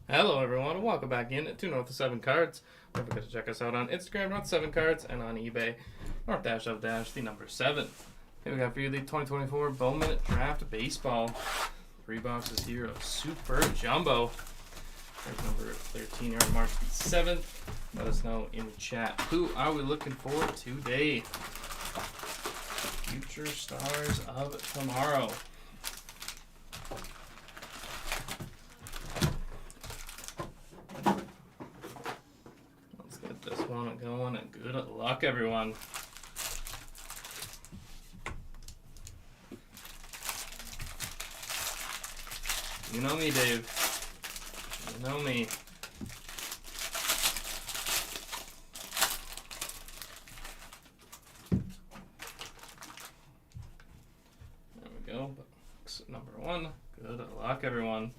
Hello, everyone, and welcome back in to North of 7 Cards. Don't forget to check us out on Instagram, North 7 Cards, and on eBay, North-of- the number 7. Here we got for you the 2024 Bowman Draft Baseball. 3 boxes here of Super Jumbo. There's number 13 here on March the 7th. Let us know in the chat, who are we looking for today? Future stars of tomorrow. This one going, and good luck, everyone. You know me, Dave. You know me. There we go. Box number 1. Good luck, everyone.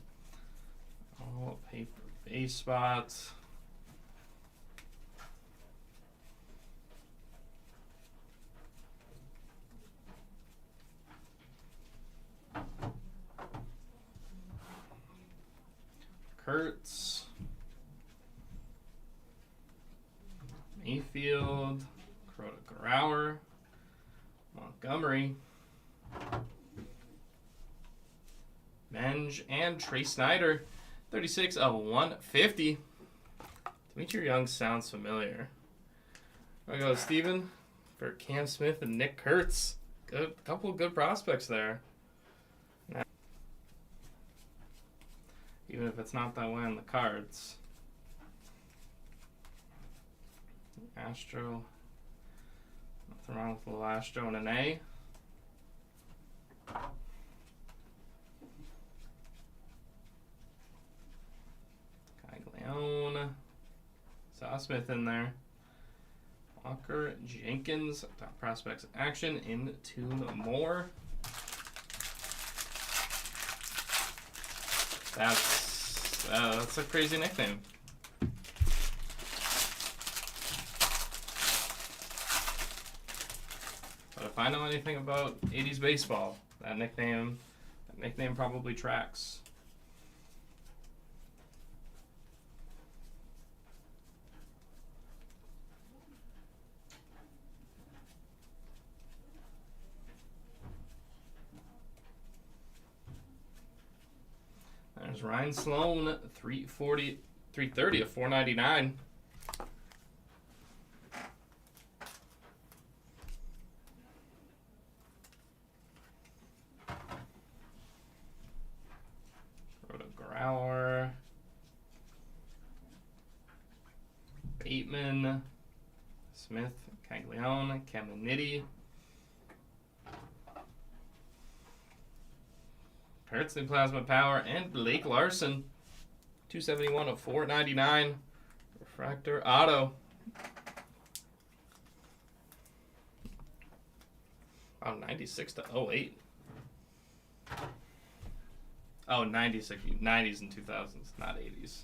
All paper base spots. Kurtz, Mayfield, Grauer, Montgomery, Menge, and Trey Snyder. 36 of 150. Demetri Young sounds familiar. There we go, Steven, for Cam Smith and Nick Kurtz. Good, couple of good prospects there. Even if it's not that way on the cards. Astro. Nothing wrong with a little Astro and an A. Caglione. Saw Smith in there. Walker, Jenkins. Top prospects action in 2 more. That's a crazy nickname. But if I know anything about 80s baseball, that nickname probably tracks. There's Ryan Sloan, 330 of 499. Grauer, Bateman, Smith, Caglione, Caminiti. Kurtz in Plasma Power, and Blake Larson, 271 of 499. Refractor Auto. Oh, 96 to 08. Oh, 96, 90s and 2000s, not 80s.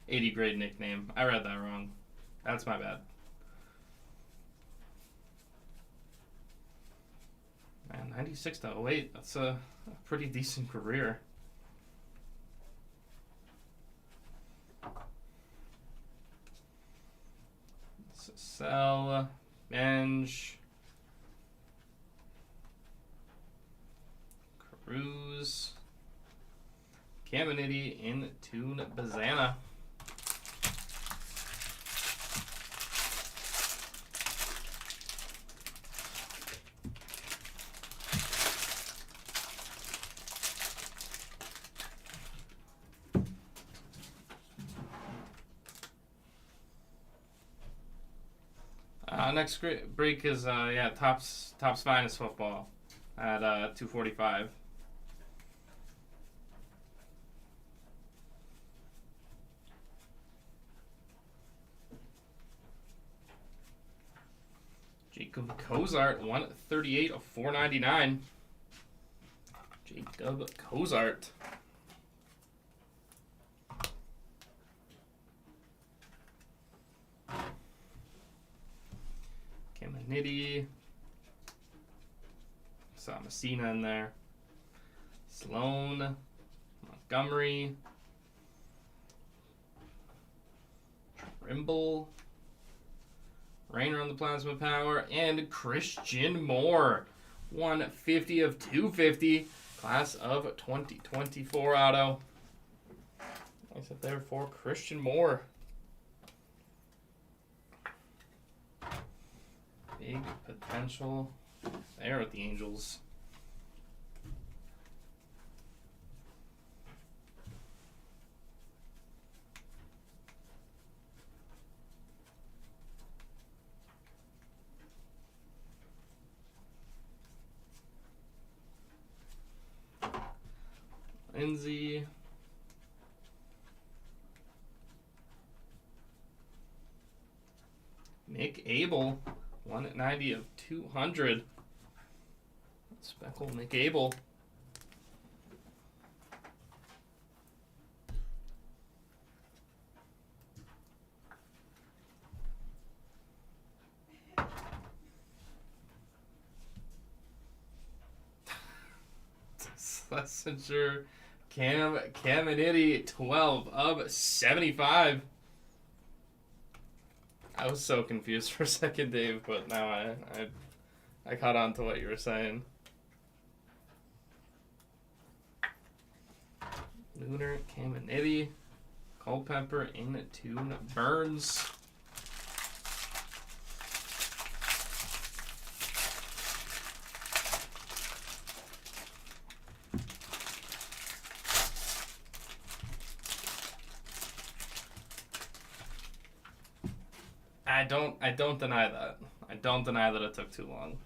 80 grade nickname. I read that wrong. That's my bad. Man, 96 to 08, that's a pretty decent career. Sell, Menge, Cruz, Caminiti, in Tune Bazana. Next break is Topps Finest Football at 245. Jacob Cozart, 138 of 499. Jacob Cozart. Caminiti. Saw Messina in there. Sloan. Montgomery. Rimble. Rainer on the Plasma Power. And Christian Moore. 150 of 250. Class of 2024 auto. Nice up there for Christian Moore. Big potential there with the Angels. Lindsay. Nick Abel. 190 of 200. Speckle Nick Abel. Schlesinger. Caminiti. 12 of 75. I was so confused for a second, Dave, but now I caught on to what you were saying. Lunar, Caminiti, Culpepper, Intune, Burns. I don't deny that. I don't deny that it took too long.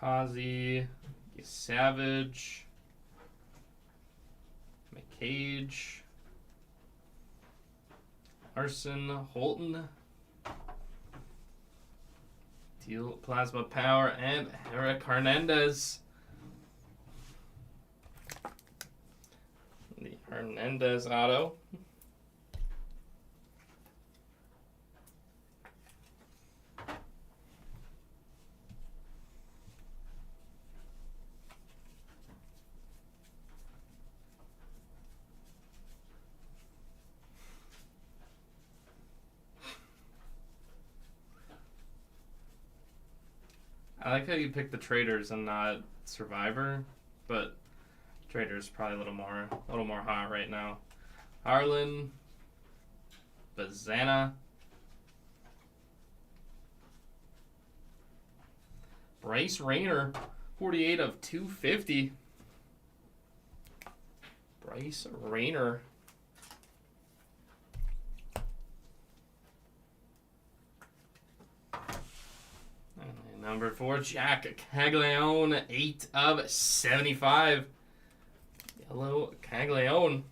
Kazi, Savage, McCage, Arson, Holton, Teal Plasma Power, and Eric Hernandez. The Hernandez auto. I like how you picked the Traders and not Survivor, but Traders probably a little more hot right now. Harlan, Bazana, Bryce Rainer, 48 of 250. Bryce Rainer. Number 4, Jack Caglione, 8 of 75. Yellow Caglione.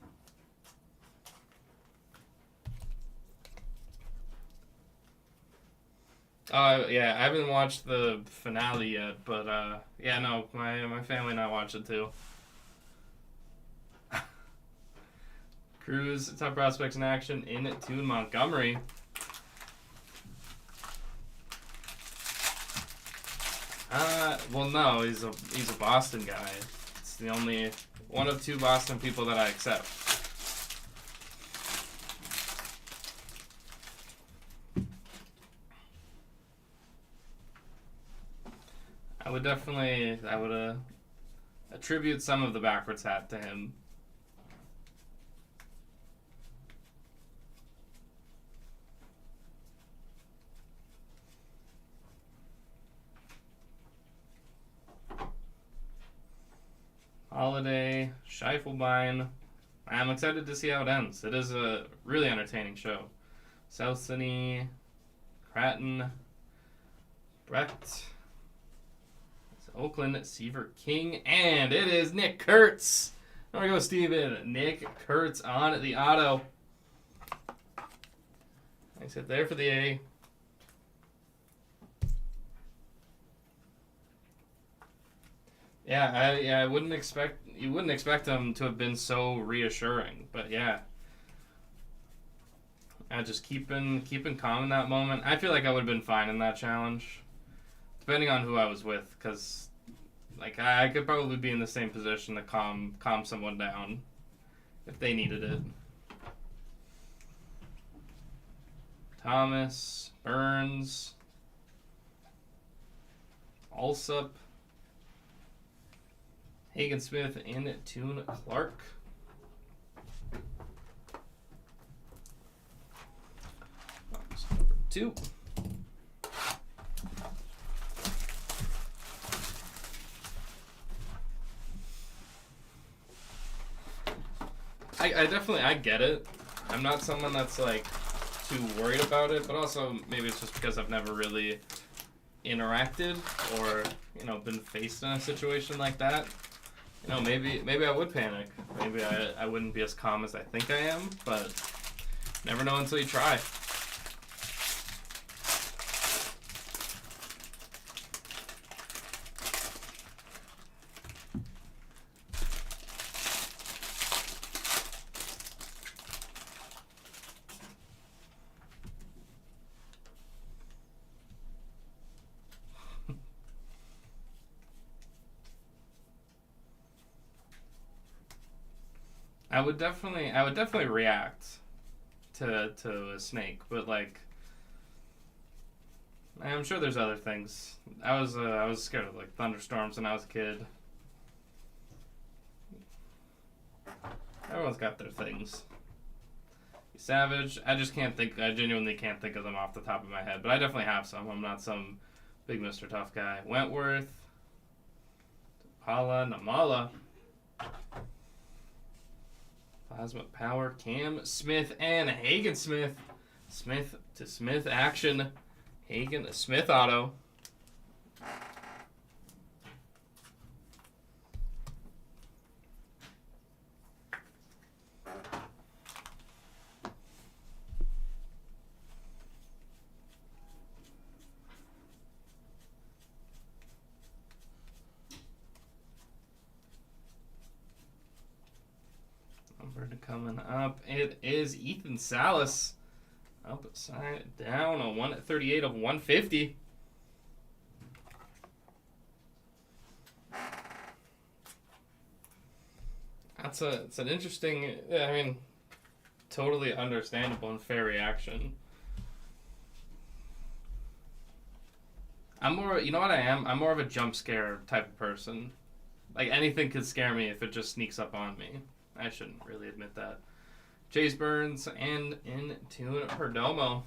Yeah, I haven't watched the finale yet, but yeah, no, my family and I watched it too. Cruz, top prospects in action in Tune Montgomery. Well, no, he's a Boston guy. It's the only one of 2 Boston people that I accept. I would attribute some of the backwards hat to him. Holiday, Schiefelbein. I'm excited to see how it ends. It is a really entertaining show. Southany, Cratton, Brecht, Oakland, Seaver King, and it is Nick Kurtz. There we go, Steven. Nick Kurtz on the auto. Nice hit there for the A. Yeah, I wouldn't expect him to have been so reassuring, but yeah, Just keeping calm in that moment. I feel like I would have been fine in that challenge, depending on who I was with, because like I could probably be in the same position to calm someone down if they needed it. Thomas, Burns, Alsup, Hagen Smith, and Toon Clark. Box number 2. I get it. I'm not someone that's like too worried about it, but also maybe it's just because I've never really interacted or been faced in a situation like that. Maybe I would panic. Maybe I wouldn't be as calm as I think I am, but never know until you try. I would definitely react to a snake, but like I'm sure there's other things. I was scared of like thunderstorms when I was a kid. Everyone's got their things. Savage. I genuinely can't think of them off the top of my head, but I definitely have some. I'm not some big Mr. Tough guy. Wentworth, Pala, Namala, Plasma Power, Cam Smith, and Hagen Smith. Smith to Smith action. Hagen Smith auto. Coming up, it is Ethan Salas. Upside down, a 138 of 150. It's an interesting, totally understandable and fair reaction. I'm more, you know what I am? I'm more of a jump scare type of person. Like anything could scare me if it just sneaks up on me. I shouldn't really admit that. Chase Burns and into Perdomo.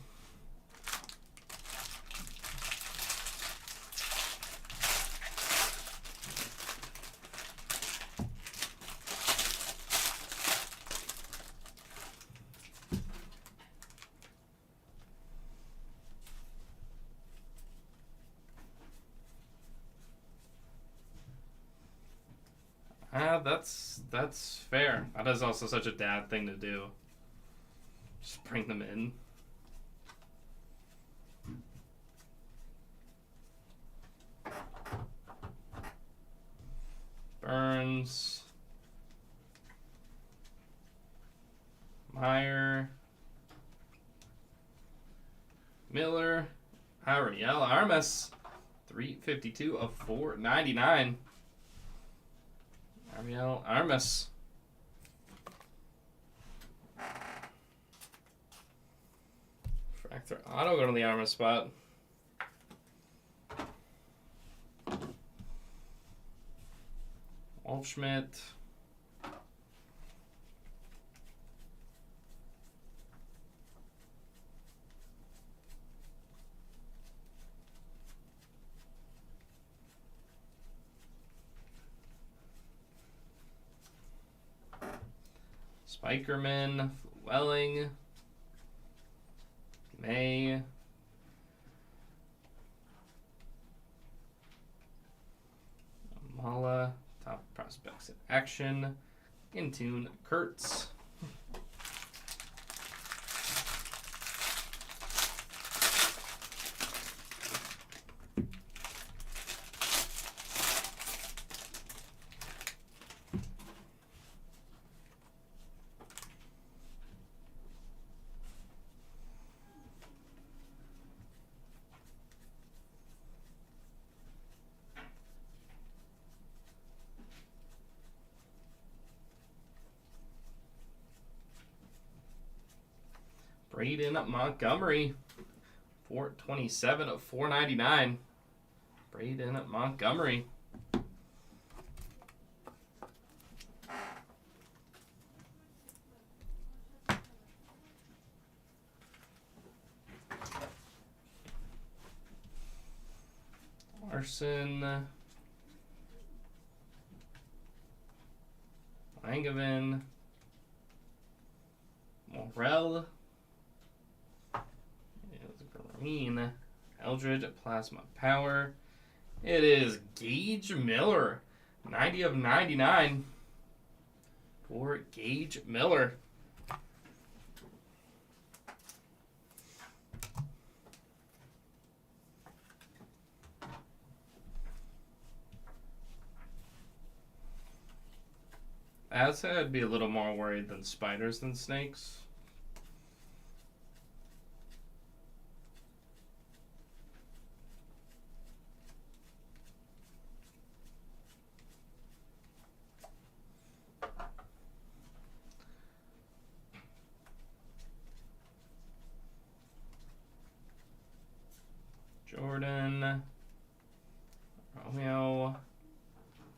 That's fair. That is also such a dad thing to do. Just bring them in. Burns. Meyer. Miller. Ariel Armas. 352 of 499. Ariel Armas. Fractor Auto go to the Armas spot. Waldschmidt. Spikerman, Welling, May, Mala, top prospects in action, Intune, Kurtz. Braden Montgomery. 427 of 499. Braden Montgomery. Larson. Langevin. Morel. Green. Eldridge Plasma Power. It is Gage Miller. 90 of 99 for Gage Miller. I'd say I'd be a little more worried than spiders than snakes. Jordan, Romeo,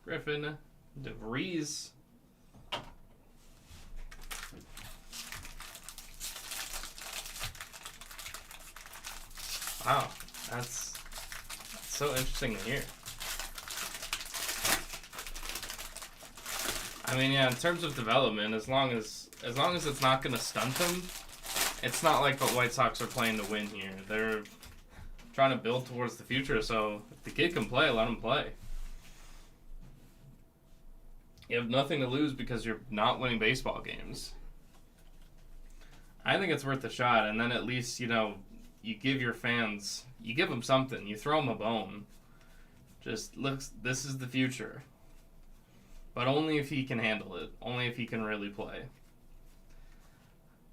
Griffin, DeVries. Wow, that's so interesting to hear. I mean, yeah, in terms of development, as long as it's not going to stunt them, it's not like the White Sox are playing to win here. They're trying to build towards the future, so if the kid can play, let him play. You have nothing to lose because you're not winning baseball games. I think it's worth a shot, and then at least, you know, you give your fans, you give them something, you throw them a bone. Just, looks, this is the future. But only if he can handle it, only if he can really play.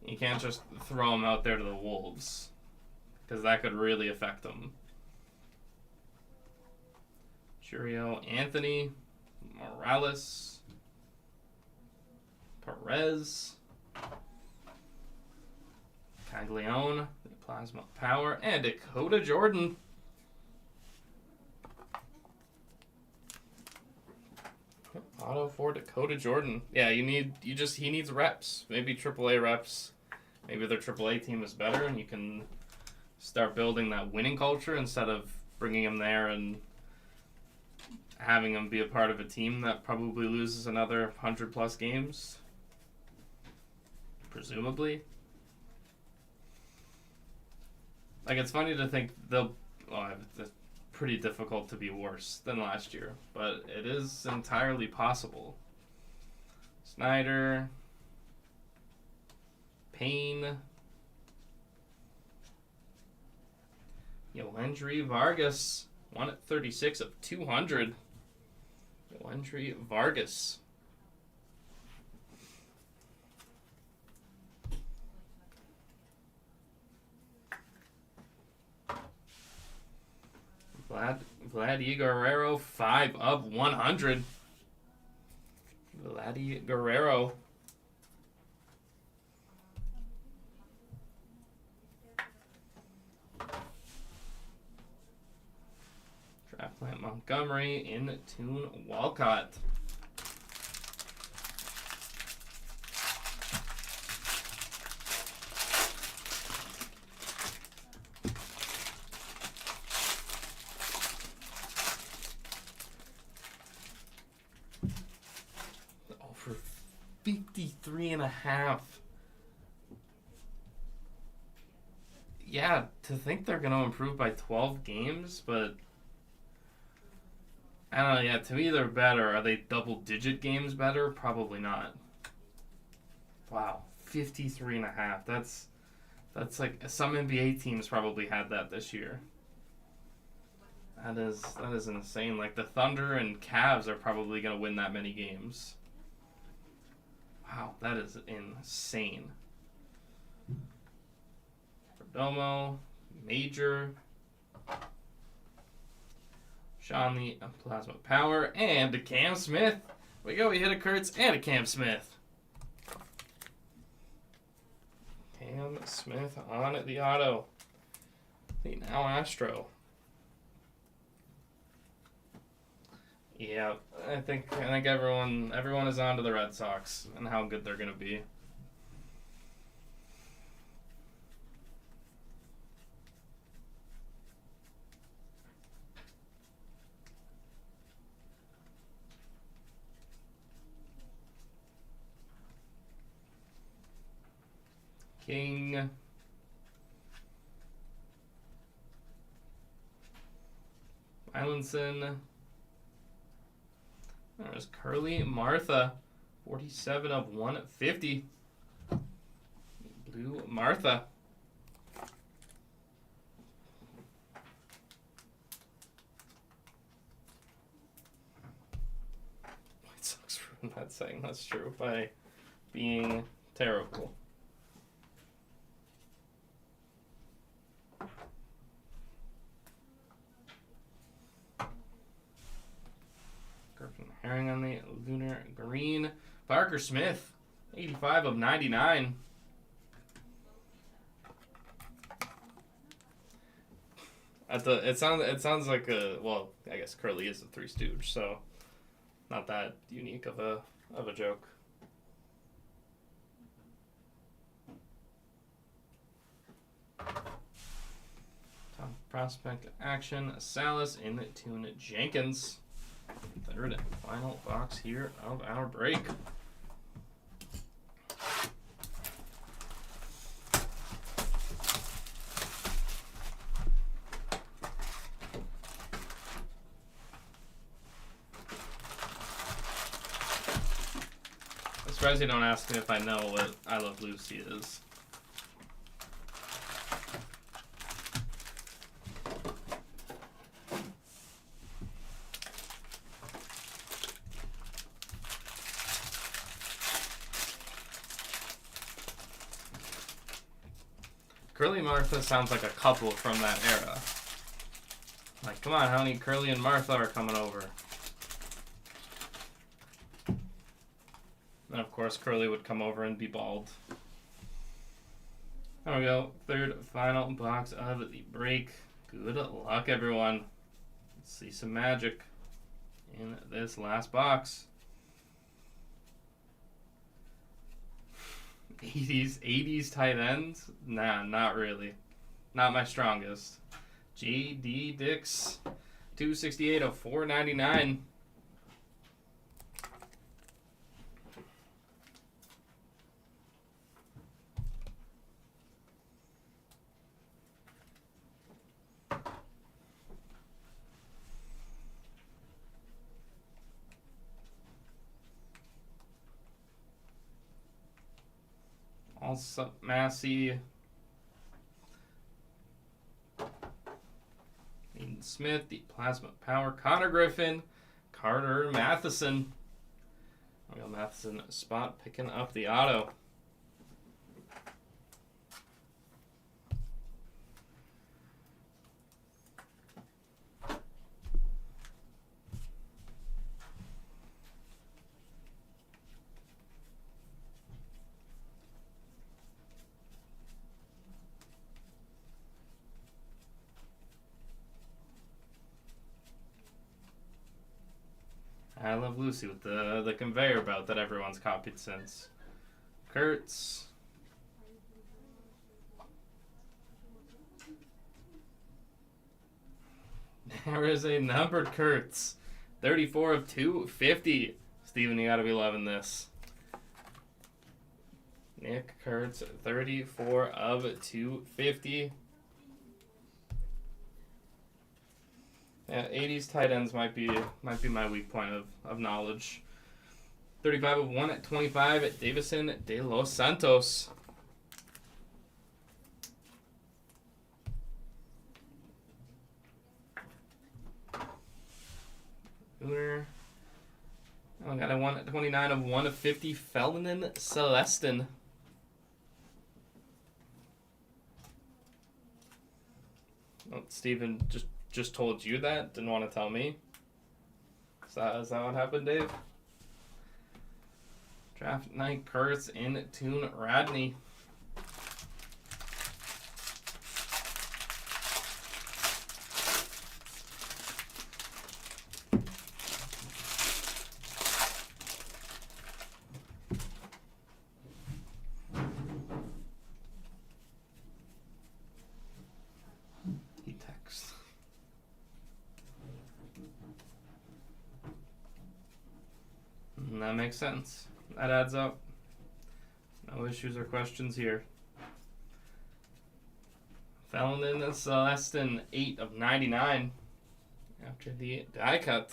You can't just throw him out there to the wolves, because that could really affect them. Churio, Anthony, Morales, Perez, Caglione, Plasma Power, and Dakota Jordan. Auto for Dakota Jordan. Yeah, he needs reps. Maybe AAA reps. Maybe their AAA team is better and you can start building that winning culture instead of bringing him there and having him be a part of a team that probably loses another 100 plus games. Presumably. Like, it's funny to think it's pretty difficult to be worse than last year, but it is entirely possible. Snyder, Payne, Yohendry Vargas, 1 at 36 of 200. Yohendry Vargas. Vladdy Guerrero, 5 of 100. Vladdy Guerrero. Draft Plant Montgomery, in Tune Walcott. For 53.5. Yeah, to think they're going to improve by 12 games, but I don't know, yeah, to me they're better. Are they double-digit games better? Probably not. Wow, 53.5. That's like, some NBA teams probably had that this year. That is insane. Like, the Thunder and Cavs are probably going to win that many games. Wow, that is insane. Perdomo, Major, Shanley, Plasma Power, and a Cam Smith. There we go, we hit a Kurtz and a Cam Smith. Cam Smith on the auto. The now Astro. Yeah, I think everyone is on to the Red Sox and how good they're gonna be. King. Islandson. There's Curly Martha. 47 of 150. Blue Martha. White Sox ruined that saying. That's true by being terrible. Herring on the lunar green. Parker Smith, 85 of 99. It sounds like well, I guess Curly is a Three Stooge, so not that unique of a joke. Top prospect action. Salas in tune Jenkins. Third and final box here of our break. I'm surprised you don't ask me if I know what I Love Lucy is. Curly Martha sounds like a couple from that era. Like, come on, how many Curly and Martha are coming over? And of course, Curly would come over and be bald. There we go. Third final box of the break. Good luck, everyone. Let's see some magic in this last box. 80s tight ends? Nah, not really. Not my strongest. J.D. Dix, 268 of 499. Also, Massey, Aiden Smith, the Plasma Power, Connor Griffin, Carter Matheson. We got Matheson spot picking up the auto. I Love Lucy with the conveyor belt that everyone's copied since. Kurtz. There is a numbered Kurtz. 34 of 250. Steven, you gotta be loving this. Nick Kurtz, 34 of 250. Yeah, 80s tight ends might be my weak point of knowledge. 35 of 1 at 25 at Davison de los Santos. Lunar. Oh, got a 1 at 29 of 1 of 50. Ferdinand Celestin. Oh, Steven just told you that? Didn't want to tell me? Is that what happened, Dave? Draft night Kurtz in tune Radney. That makes sense. That adds up. No issues or questions here. Felon Celestin 8 of 99 after the die cut.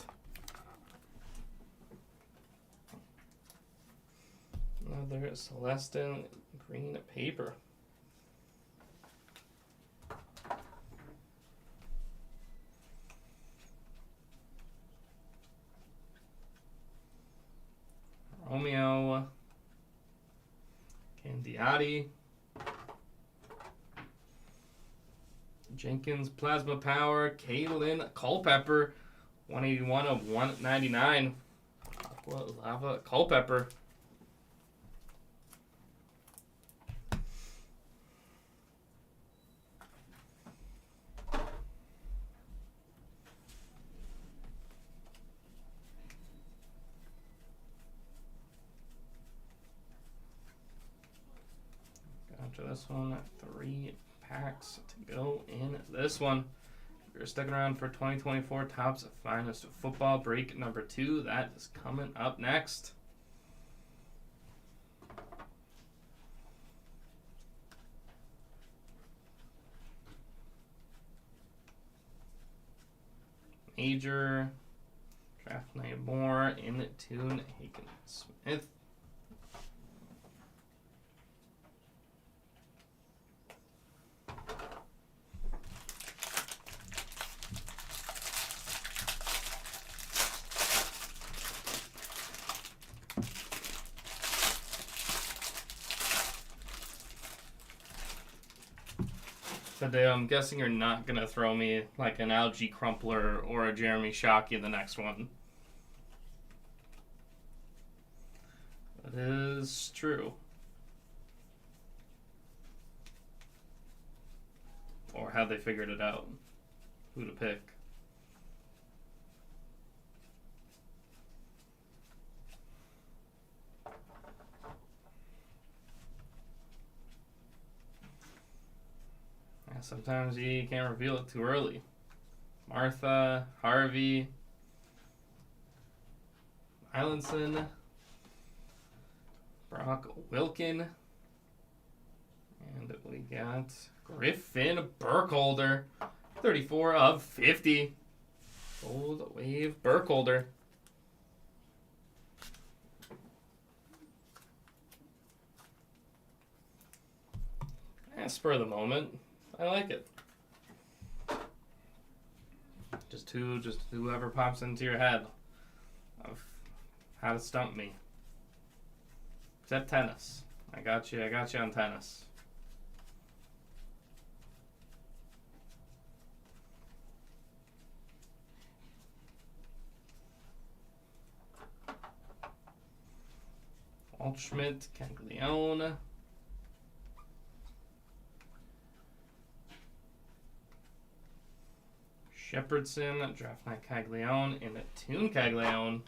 Another Celestin green paper. Romeo Candiati. Jenkins Plasma Power. Caitlin Culpepper. 181 of 199. Aqua Lava Culpepper. After this one, 3 packs to go in this one. If you're sticking around for 2024 Topps Finest Football break number 2, that is coming up next. Major, Draft Night Moore, In Tune, Haken Smith. Today, I'm guessing you're not going to throw me like an Algae Crumpler or a Jeremy Shockey in the next one. That is true. Or how they figured it out. Who to pick. Sometimes you can't reveal it too early. Martha, Harvey, Islandson, Brock Wilkin, and we got Griffin Burkholder, 34 of 50. Gold Wave Burkholder. Spur of the moment. I like it. Just whoever pops into your head of how to stump me. Except tennis. I got you on tennis. Waldschmidt, Caglione. Shepherdson, Draft Night Caglione, and a Tune Caglione.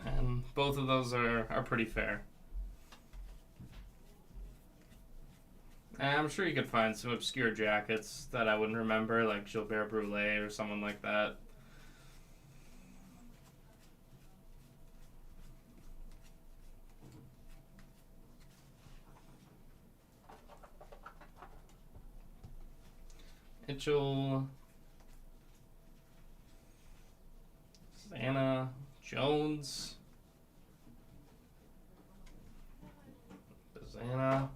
And both of those are pretty fair. I'm sure you could find some obscure jackets that I wouldn't remember, like Gilbert Brulé or someone like that. Mitchell, Santa, Jones, Bazana.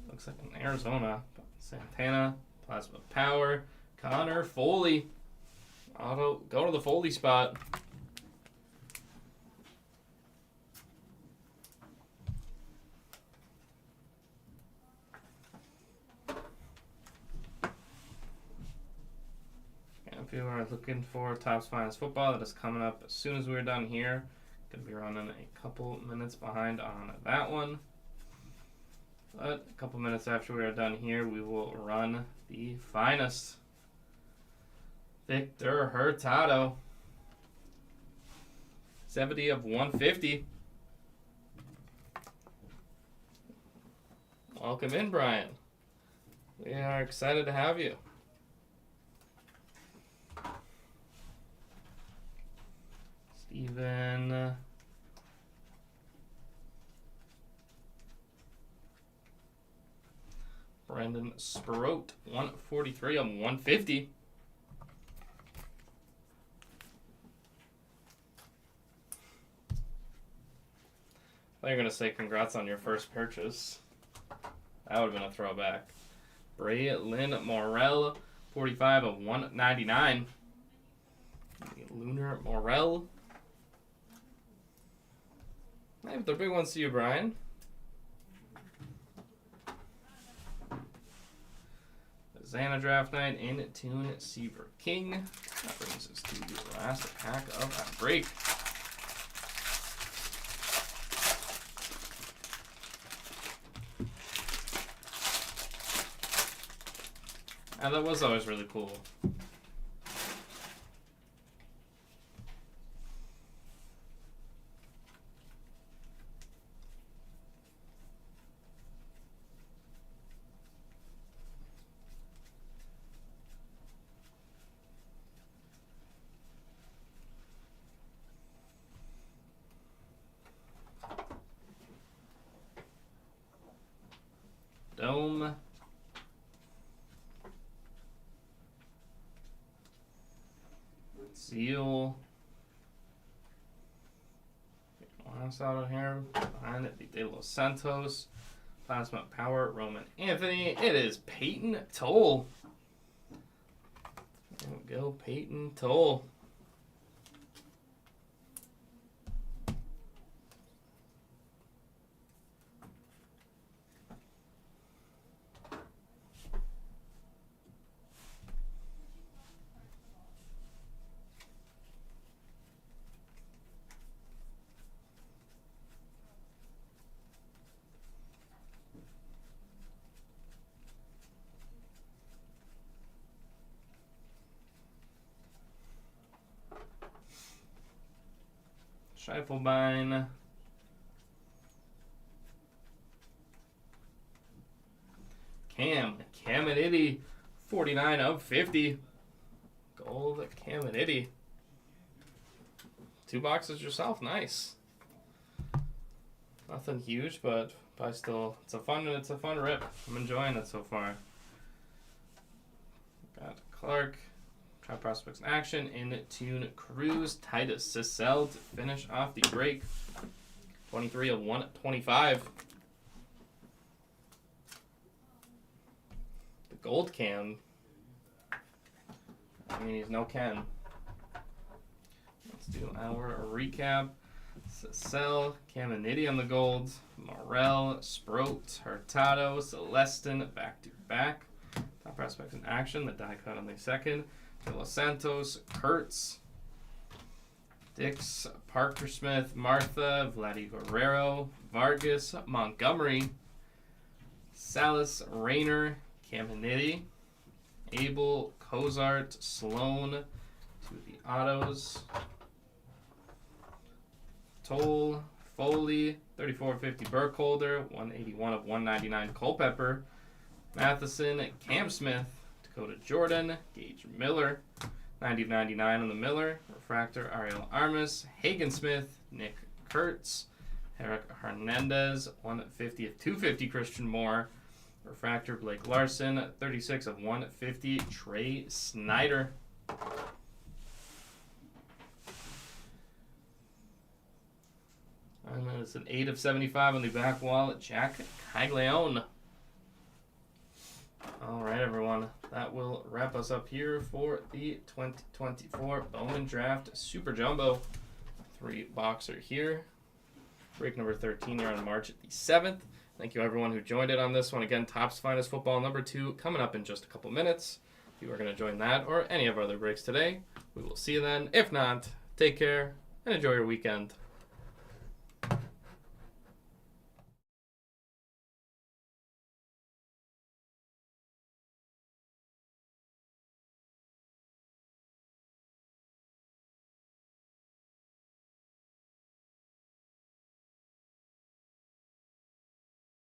Looks like an Arizona. Santana, Plasma Power, Connor Foley. Auto, go to the Foley spot. And if you are looking for Topps Finest Football, that is coming up as soon as we're done here. Gonna be running a couple minutes behind on that one. But a couple minutes after we are done here, we will run the finest Victor Hurtado. 70 of 150. Welcome in, Brian. We are excited to have you. Steven. Brandon Sproat, 143 of 150. I thought you were going to say congrats on your first purchase. That would have been a throwback. Braylon Morrell, 45 of 199. Lunar Morrell. Hey, the big ones to you, Brian. Zana Draft Night in Tune Seaver King. That brings us to the last pack of that break. And that was always really cool. Dome. Seal. Last out of here. Behind it, the De Los Santos. Plasma Power, Roman Anthony. It is Peyton Toll. There we go, Peyton Toll. Schiefelbein. Caminiti, 49 of 50. Gold Caminiti. 2 boxes yourself, nice. Nothing huge, but still, it's a fun rip. I'm enjoying it so far. Got Clark. Try Prospects in Action, in Tune Cruz, Titus Sissel to finish off the break. 23 of 125. The gold Cam. I mean, he's no Ken. Let's do our recap. Sissel, Caminiti on the gold, Morrell, Sproat, Hurtado, Celestin back to back. Top Prospects in Action, the die cut on the second. De Los Santos, Kurtz, Dix, Parker Smith, Martha, Vladdy Guerrero, Vargas, Montgomery, Salas, Rayner, Caminiti, Abel, Cozart, Sloan to the autos, Toll, Foley, 3450 Burkholder, 181 of 199 Culpepper, Matheson, Cam Smith, Dakota Jordan, Gage Miller, 90 of 99 on the Miller, Refractor Ariel Armas, Hagen Smith, Nick Kurtz, Eric Hernandez, 150 of 250 Christian Moore, Refractor Blake Larson, 36 of 150 Trey Snyder. And then it's an 8 of 75 on the back wall, Jack Caglione. All right, everyone. That will wrap us up here for the 2024 Bowman Draft Super Jumbo. 3-boxer here. Break number 13 here on March the 7th. Thank you, everyone who joined it on this one. Again, Topps Finest Football number 2 coming up in just a couple minutes. If you are going to join that or any of our other breaks today, we will see you then. If not, take care and enjoy your weekend.